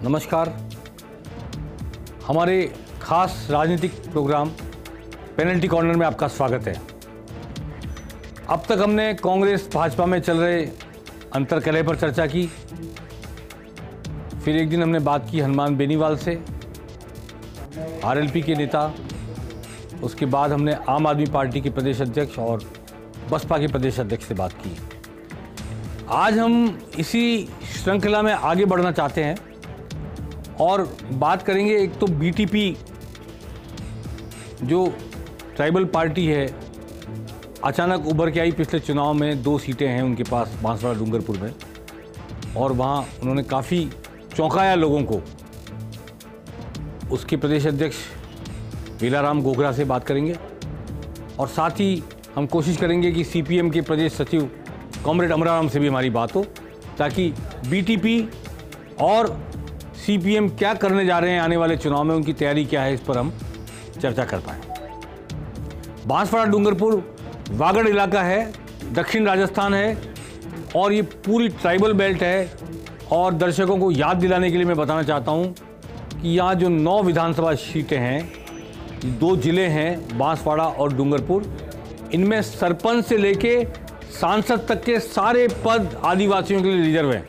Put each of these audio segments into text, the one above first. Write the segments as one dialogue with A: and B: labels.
A: नमस्कार। हमारे खास राजनीतिक प्रोग्राम पेनल्टी कॉर्नर में आपका स्वागत है। अब तक हमने कांग्रेस भाजपा में चल रहे अंतर्कलह पर चर्चा की, फिर एक दिन हमने बात की हनुमान बेनीवाल से, आरएलपी के नेता, उसके बाद हमने आम आदमी पार्टी के प्रदेश अध्यक्ष और बसपा के प्रदेश अध्यक्ष से बात की। आज हम इसी श्रृंखला में आगे बढ़ना चाहते हैं और बात करेंगे। एक तो बीटीपी जो ट्राइबल पार्टी है, अचानक उभर के आई पिछले चुनाव में, 2 सीटें हैं उनके पास बांसवाड़ा डूंगरपुर में, और वहाँ उन्होंने काफ़ी चौंकाया लोगों को। उसके प्रदेश अध्यक्ष वेलाराम गोगरा से बात करेंगे और साथ ही हम कोशिश करेंगे कि सीपीएम के प्रदेश सचिव कॉमरेड अमराराम से भी हमारी बात हो, ताकि बीटीपी और सीपीएम क्या करने जा रहे हैं आने वाले चुनाव में, उनकी तैयारी क्या है, इस पर हम चर्चा कर पाएँ। बांसवाड़ा डूंगरपुर वागड़ इलाका है, दक्षिण राजस्थान है और ये पूरी ट्राइबल बेल्ट है। और दर्शकों को याद दिलाने के लिए मैं बताना चाहता हूँ कि यहाँ जो 9 विधानसभा सीटें हैं, 2 जिले हैं बांसवाड़ा और डूंगरपुर, इनमें सरपंच से लेके सांसद तक के सारे पद आदिवासियों के लिए रिजर्व हैं।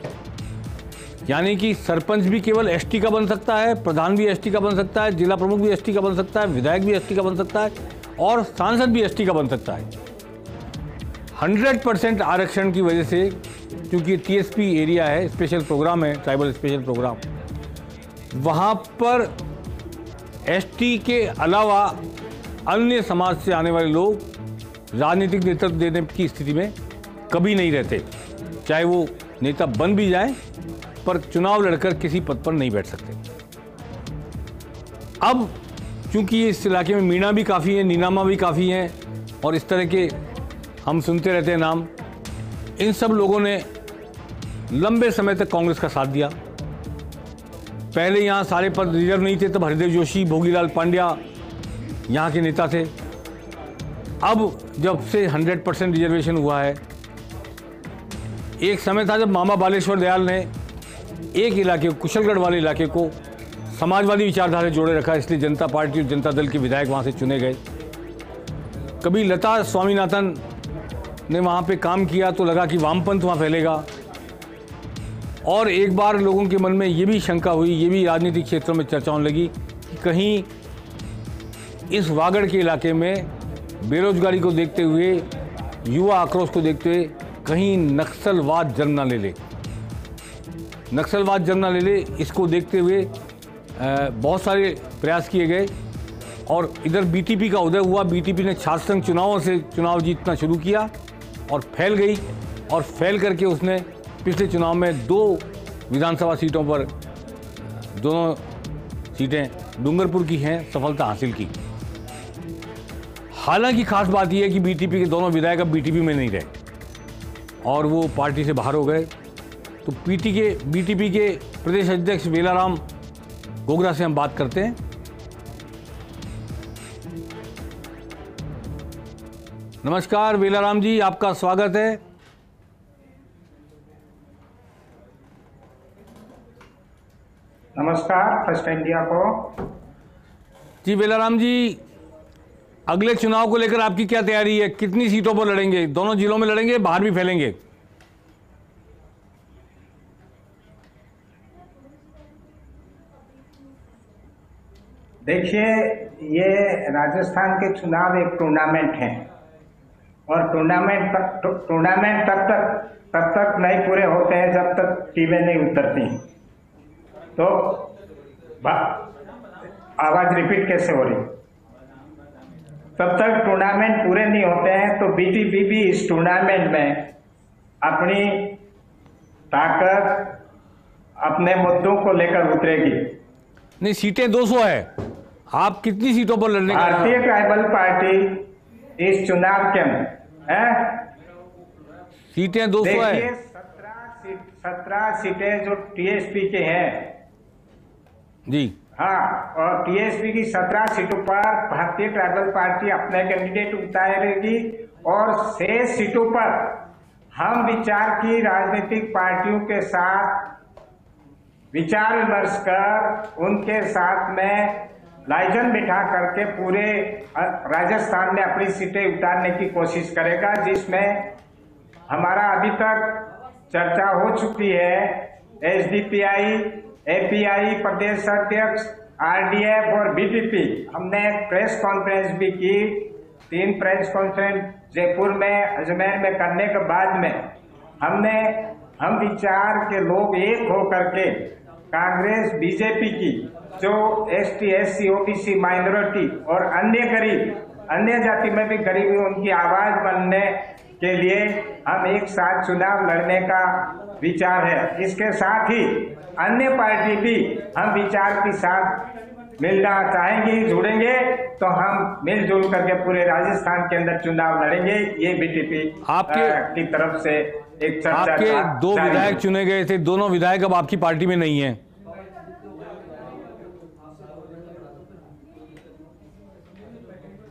A: यानी कि सरपंच भी केवल एसटी का बन सकता है, प्रधान भी एसटी का बन सकता है, जिला प्रमुख भी एसटी का बन सकता है, विधायक भी एसटी का बन सकता है और सांसद भी एसटी का बन सकता है। 100% आरक्षण की वजह से, क्योंकि टीएसपी एरिया है, स्पेशल प्रोग्राम है, ट्राइबल स्पेशल प्रोग्राम, वहाँ पर एसटी के अलावा अन्य समाज से आने वाले लोग राजनीतिक नेतृत्व देने की स्थिति में कभी नहीं रहते, चाहे वो नेता बन भी जाए, पर चुनाव लड़कर किसी पद पर नहीं बैठ सकते। अब चूंकि इस इलाके में मीणा भी काफ़ी है, नीनामा भी काफ़ी हैं और इस तरह के हम सुनते रहते हैं नाम, इन सब लोगों ने लंबे समय तक कांग्रेस का साथ दिया। पहले यहाँ सारे पद रिजर्व नहीं थे, तब हरिदेव जोशी, भोगीलाल पांड्या यहाँ के नेता थे। अब जब से 100% रिजर्वेशन हुआ है, एक समय था जब मामा बालेश्वर दयाल ने एक इलाके, कुशलगढ़ वाले इलाके को समाजवादी विचारधारा से जोड़े रखा, इसलिए जनता पार्टी और जनता दल के विधायक वहाँ से चुने गए। कभी लता स्वामीनाथन ने वहाँ पे काम किया तो लगा कि वामपंथ वहाँ फैलेगा, और एक बार लोगों के मन में ये भी शंका हुई, ये भी राजनीतिक क्षेत्रों में चर्चा होने लगी कि कहीं इस वागड़ के इलाके में बेरोजगारी को देखते हुए, युवा आक्रोश को देखते हुए कहीं नक्सलवाद जन्म ना ले ले। नक्सलवाद जन्म ना ले ले, इसको देखते हुए बहुत सारे प्रयास किए गए और इधर बीटीपी का उदय हुआ। बीटीपी ने छात्र संघ चुनावों से चुनाव जीतना शुरू किया और फैल गई, और फैल करके उसने पिछले चुनाव में 2 विधानसभा सीटों पर, दोनों सीटें डूंगरपुर की हैं, सफलता हासिल की। हालांकि खास बात यह है कि बीटीपी के दोनों विधायक अब बीटीपी में नहीं रहे और वो पार्टी से बाहर हो गए। तो बीटीपी के प्रदेश अध्यक्ष वेलाराम गोगरा से हम बात करते हैं। नमस्कार वेलाराम जी, आपका स्वागत है।
B: नमस्कार फर्स्ट इंडिया को।
A: जी वेलाराम जी, अगले चुनाव को लेकर आपकी क्या तैयारी है? कितनी सीटों पर लड़ेंगे? दोनों जिलों में लड़ेंगे, बाहर भी फैलेंगे?
B: देखिए, ये राजस्थान के चुनाव एक टूर्नामेंट है और टूर्नामेंट तब तक नहीं पूरे होते हैं जब तक टीमें नहीं उतरती। तो आवाज रिपीट कैसे हो रही? तब तक टूर्नामेंट पूरे नहीं होते हैं। तो बीटीपी भी इस टूर्नामेंट में अपनी ताकत, अपने मुद्दों को लेकर उतरेगी।
A: नहीं, सीटें 200 है, आप कितनी सीटों पर लड़ने का?
B: भारतीय ट्राइबल पार्टी इस चुनाव के
A: सीटें 200 है।
B: 17 सीटें जो टीएसपी के हैं
A: जी,
B: हाँ, और टीएसपी की 17 सीटों पर भारतीय ट्राइबल पार्टी अपने कैंडिडेट उतारेगी और 6 सीटों पर हम विचार की राजनीतिक पार्टियों के साथ विचार विमर्श कर उनके साथ में लाइजन बिठा करके पूरे राजस्थान में अपनी सीटें उतारने की कोशिश करेगा, जिसमें हमारा अभी तक चर्चा हो चुकी है। एसडीपीआई, एपीआई प्रदेश अध्यक्ष, आरडीएफ और बीटीपी, हमने प्रेस कॉन्फ्रेंस भी की। 3 प्रेस कॉन्फ्रेंस जयपुर में, अजमेर में करने के बाद में हम विचार के लोग एक हो करके कांग्रेस, बीजेपी की जो एसटी, एससी, ओबीसी, माइनॉरिटी और अन्य गरीब, अन्य जाति में भी गरीब है, उनकी आवाज बनने के लिए हम एक साथ चुनाव लड़ने का विचार है। इसके साथ ही अन्य पार्टी भी हम विचार के साथ मिलना चाहेंगी, जुड़ेंगे तो हम मिलजुल करके पूरे राजस्थान के अंदर चुनाव लड़ेंगे। ये बीटीपी की तरफ से एक चर्चा।
A: आपके 2 विधायक चुने गए थे, दोनों विधायक अब आपकी पार्टी में नहीं है।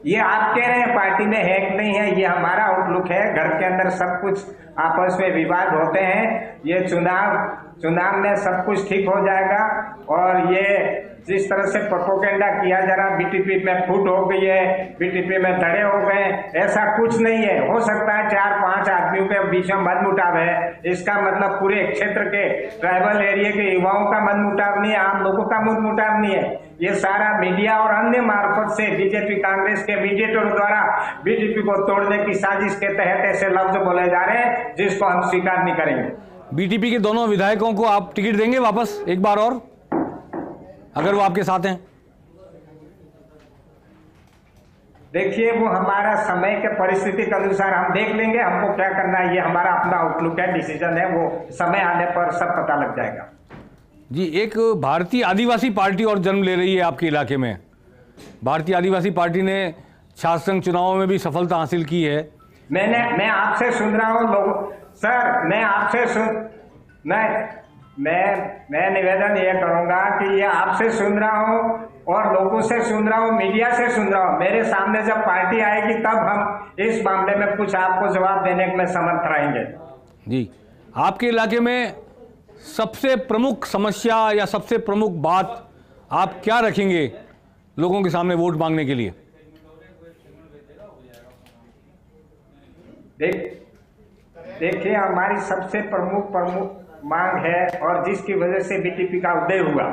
B: ये आप कह रहे हैं पार्टी में है कि नहीं है, ये हमारा आउटलुक है। घर के अंदर सब कुछ आपस में विवाद होते हैं, ये चुनाव में सब कुछ ठीक हो जाएगा। और ये जिस तरह से प्रोपेगेंडा किया जा रहा, बीटीपी में फूट हो गई है, बीटीपी में धड़े हो गए, ऐसा कुछ नहीं है। हो सकता है 4-5 आदमियों के बीच में मनमुटाव है, इसका मतलब पूरे क्षेत्र के ट्राइबल एरिया के युवाओं का मनमुटाव नहीं है, आम लोगों का मनमुटाव नहीं है। ये सारा मीडिया और अन्य मार्फत से बीजेपी कांग्रेस के मीडिएटरों द्वारा बीटीपी को तोड़ने की साजिश के तहत ऐसे लफ्ज बोले जा रहे हैं, जिसको हम स्वीकार नहीं करेंगे।
A: बीटीपी के दोनों विधायकों को आप टिकट देंगे वापस एक बार और, अगर वो आपके साथ हैं?
B: देखिए, वो हमारा समय के परिस्थिति के अनुसार हम देख लेंगे, हमको क्या करना है। ये हमारा अपना आउटलुक है, डिसीजन है, वो समय आने पर सब पता लग जाएगा।
A: जी, एक भारतीय आदिवासी पार्टी और जन्म ले रही है आपके इलाके में। भारतीय आदिवासी पार्टी ने छात्र संघ चुनावों में भी सफलता हासिल की है।
B: मैं आपसे सुन रहा हूँ लोग सर, मैं आपसे मैं निवेदन ये करूंगा कि ये आपसे सुन रहा हूँ और लोगों से सुन रहा हूँ, मीडिया से सुन रहा हूँ। मेरे सामने जब पार्टी आएगी तब हम इस मामले में कुछ आपको जवाब देने में समर्थ रहेंगे।
A: जी, आपके इलाके में सबसे प्रमुख समस्या या सबसे प्रमुख बात आप क्या रखेंगे लोगों के सामने वोट मांगने के लिए?
B: देखिए, हमारी सबसे प्रमुख मांग है और जिसकी वजह से बीटीपी का उदय हुआ,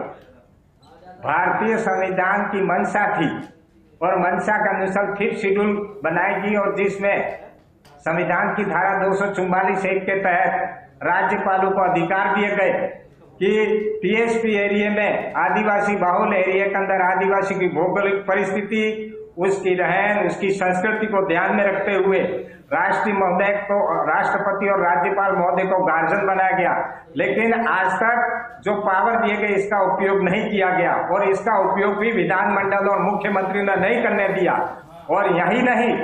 B: भारतीय संविधान की मंशा थी और मंशा के अनुसार 5th शेड्यूल बनाएगी और जिसमें संविधान की धारा 244(1) के तहत राज्यपालों को अधिकार दिए गए कि पीएसपी एरिया में, आदिवासी बाहुल एरिया के अंदर आदिवासी की भौगोलिक परिस्थिति, उसकी रहन, उसकी संस्कृति को ध्यान में रखते हुए राष्ट्रपति और राज्यपाल महोदय को गार्जियन बनाया गया। लेकिन आज तक जो पावर दिए गए इसका उपयोग नहीं किया गया और इसका उपयोग भी विधानमंडल और मुख्यमंत्री ने नहीं करने दिया। और यही नहीं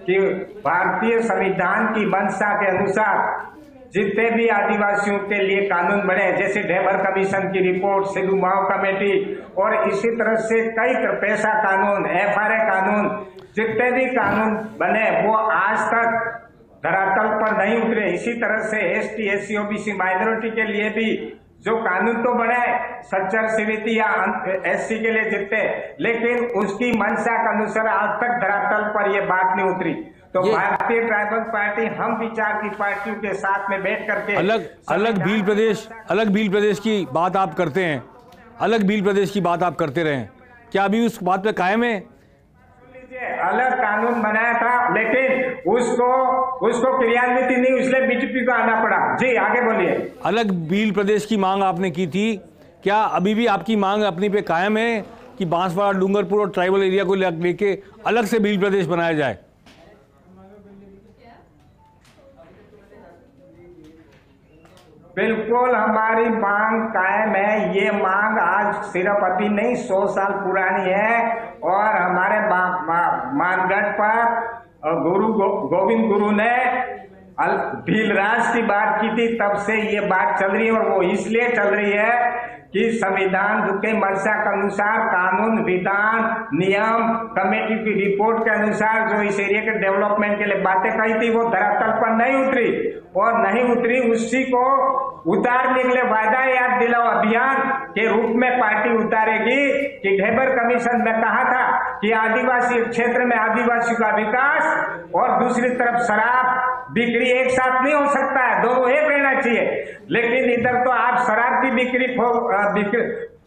B: कि भारतीय संविधान की मंशा के अनुसार जितने भी आदिवासियों के लिए कानून बने, जैसे ढेबर कमीशन की रिपोर्ट, सिद्धू माव कमेटी और इसी तरह से कई पेशा कानून, एफआरए कानून, जितने भी कानून बने वो आज तक धरातल पर नहीं उतरे। इसी तरह से एसटी, एससी, ओबीसी, माइनॉरिटी के लिए भी जो कानून तो बने, सच्चर समिति या एससी के लिए जितने, लेकिन उसकी मंशा के अनुसार आज तक धरातल पर ये बात नहीं उतरी। तो भारतीय ट्राइबल पार्टी हम विचार की पार्टियों के साथ में बैठ करके
A: अलग भील प्रदेश की बात आप करते हैं, अलग भील प्रदेश की बात आप करते रहे, क्या अभी उस बात पे कायम है?
B: अलग कानून बनाया था लेकिन उसको क्रियान्वित नहीं, इसलिए बीजेपी को आना पड़ा। जी आगे बोलिए।
A: अलग भील प्रदेश की मांग आपने की थी, क्या अभी भी आपकी मांग अपनी पे कायम है कि बांसवाड़ा, डूंगरपुर और ट्राइबल एरिया को लेके अलग से भील प्रदेश बनाया जाए?
B: बिल्कुल हमारी मांग कायम है। ये मांग आज सिर्फ अभी नहीं, 100 साल पुरानी है और हमारे मानगढ़ पर गोविंद गुरु ने भीलराज की बात की थी, तब से ये बात चल रही है और वो इसलिए चल रही है कि संविधान के मंशा के अनुसार कानून, विधान, नियम, कमेटी की रिपोर्ट के अनुसार जो इस एरिया के डेवलपमेंट के लिए बातें कही थी वो धरातल पर नहीं उतरी और नहीं उतरी, उसी को उतारने के लिए वायदा याद दिलाओ। अभियान के रूप में पार्टी उतारेगी कि ढेबर कमीशन में कहा था कि आदिवासी क्षेत्र में आदिवासी का विकास और दूसरी तरफ शराब बिक्री एक साथ नहीं हो सकता है, दोनों एक रहना चाहिए। लेकिन इधर तो आप शराब की बिक्री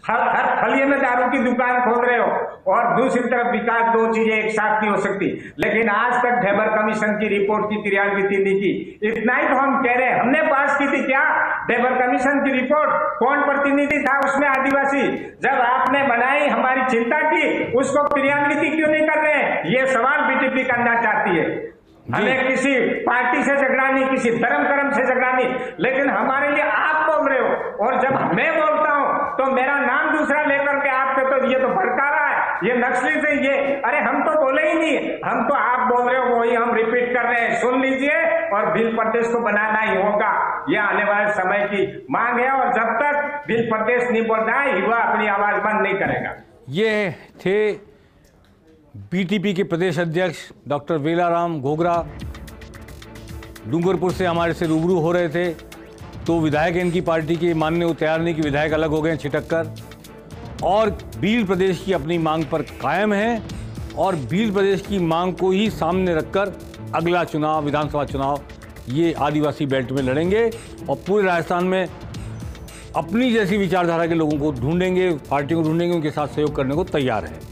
B: हर फलिए में दारू की दुकान खोल रहे हो और दूसरी तरफ विकास, दो चीजें एक साथ नहीं हो सकती। लेकिन आज तक ढेबर कमीशन की रिपोर्ट की क्रियान्विति नहीं की। इतना ही तो हम कह रहे हैं, हमने पास की थी क्या ढेबर कमीशन की रिपोर्ट? कौन प्रतिनिधि था उसमें आदिवासी? जब आपने बनाई, हमारी चिंता की, उसको क्रियान्विति क्यों नहीं कर रहे? ये सवाल बीजेपी करना चाहती है। हमें किसी पार्टी से झगड़ा नहीं, किसी धर्म कर्म से झगड़ा नहीं, लेकिन हमारे लिए आप बोल रहे हो और जब मैं बोलता हूं तो मेरा नाम दूसरा लेकर के आप कहते हो ये तो भड़का रहा है, ये नक्सली से ये। अरे हम तो बोले ही नहीं, हम तो आप बोल रहे हो वही हम रिपीट कर रहे हैं। सुन लीजिए, और भील प्रदेश को बनाना ही होगा, ये आने वाले समय की मांग है। और जब तक भील प्रदेश नहीं बोलता है, युवा अपनी आवाज बंद नहीं करेगा।
A: ये थे बीटीपी के प्रदेश अध्यक्ष डॉक्टर वेलाराम घोगरा, डूंगरपुर से हमारे से रूबरू हो रहे थे। तो विधायक इनकी पार्टी के मानने को तैयार नहीं कि विधायक अलग हो गए छिटक कर, और भील प्रदेश की अपनी मांग पर कायम है और भील प्रदेश की मांग को ही सामने रखकर अगला चुनाव, विधानसभा चुनाव, ये आदिवासी बेल्ट में लड़ेंगे और पूरे राजस्थान में अपनी जैसी विचारधारा के लोगों को ढूंढेंगे, पार्टियों को ढूंढेंगे, उनके साथ सहयोग करने को तैयार है।